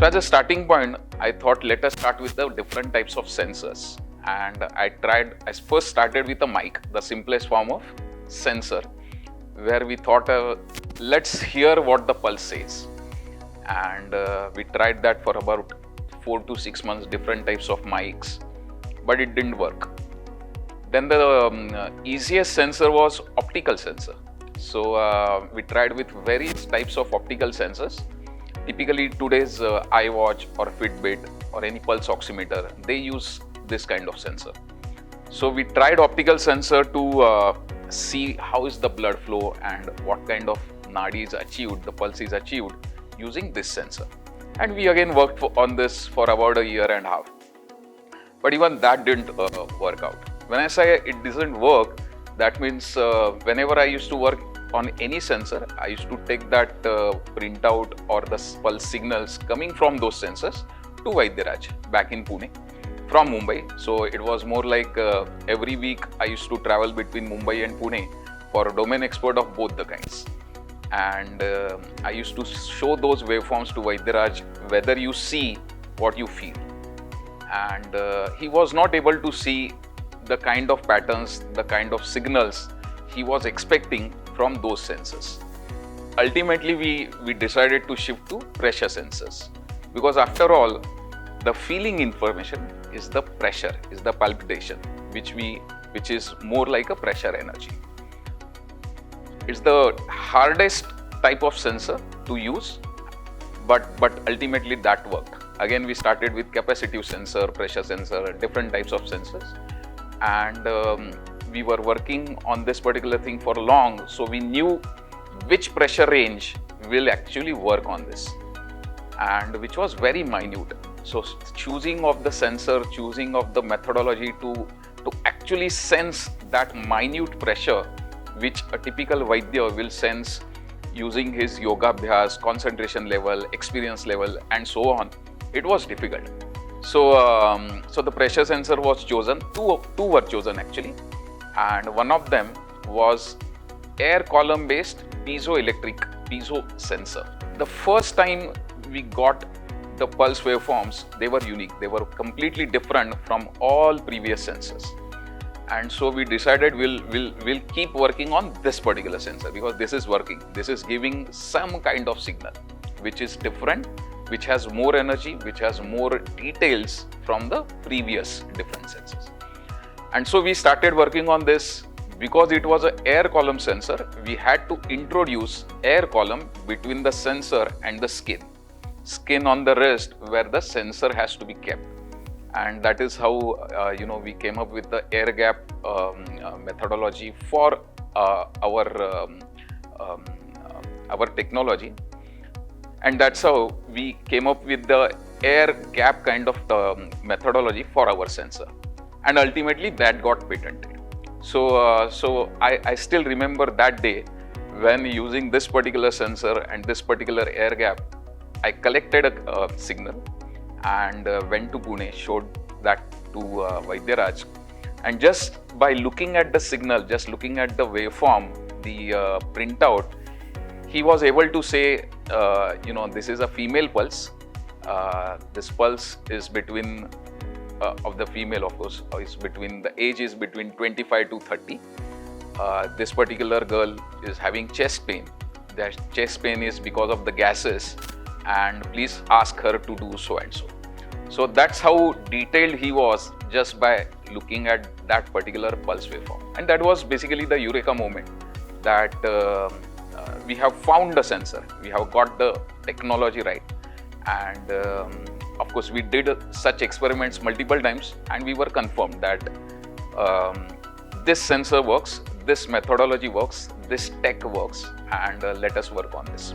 So as a starting point, I thought let us start with the different types of sensors. And I first started with a mic, the simplest form of sensor, where we thought, let's hear what the pulse says. And we tried that for about 4 to 6 months, different types of mics, but it didn't work. Then the easiest sensor was optical sensor. So we tried with various types of optical sensors. Typically today's iWatch or Fitbit or any pulse oximeter, they use this kind of sensor. So we tried optical sensor to see how is the blood flow and what kind of nadi is achieved, the pulse is achieved using this sensor. And we again worked on this for about a year and a half. But even that didn't work out. When I say it doesn't work, that means whenever I used to work on any sensor, I used to take that printout or the pulse signals coming from those sensors to Vaidyaraj back in Pune from Mumbai. So it was more like every week I used to travel between Mumbai and Pune for a domain expert of both the kinds. And I used to show those waveforms to Vaidyaraj, whether you see what you feel. And he was not able to see the kind of patterns, the kind of signals he was expecting from those sensors. Ultimately, we decided to shift to pressure sensors, because after all, the feeling information is the pressure, is the palpitation, which is more like a pressure energy. It's the hardest type of sensor to use, but ultimately that worked. Again, we started with capacitive sensor, pressure sensor, different types of sensors, and we were working on this particular thing for long, so we knew which pressure range will actually work on this, and which was very minute. So choosing of the sensor, choosing of the methodology to actually sense that minute pressure, which a typical Vaidya will sense using his yoga abhyas, concentration level, experience level, and so on, it was difficult. So the pressure sensor was chosen, two were chosen actually, and one of them was air column based piezo sensor. The first time we got the pulse waveforms, they were unique, they were completely different from all previous sensors. And so we decided we'll keep working on this particular sensor, because this is working, this is giving some kind of signal which is different, which has more energy, which has more details from the previous different sensors. And so we started working on this. Because it was an air column sensor, we had to introduce air column between the sensor and the skin on the wrist, where the sensor has to be kept. And that is how we came up with the air gap methodology for our technology. And that's how we came up with the air gap kind of methodology for our sensor. And ultimately that got patented. So I still remember that day when, using this particular sensor and this particular air gap, I collected a signal and went to Pune, showed that to Vaidyaraj. And just by looking at the signal, just looking at the waveform, the printout, he was able to say, this is a female pulse. This pulse is between of the female, of course, is between, the age is between 25 to 30. This particular girl is having chest pain. That chest pain is because of the gases, and please ask her to do so and so. So that's how detailed he was, just by looking at that particular pulse waveform. And that was basically the eureka moment, that we have found the sensor, we have got the technology right. And of course, we did such experiments multiple times, and we were confirmed that this sensor works, this methodology works, this tech works, and let us work on this.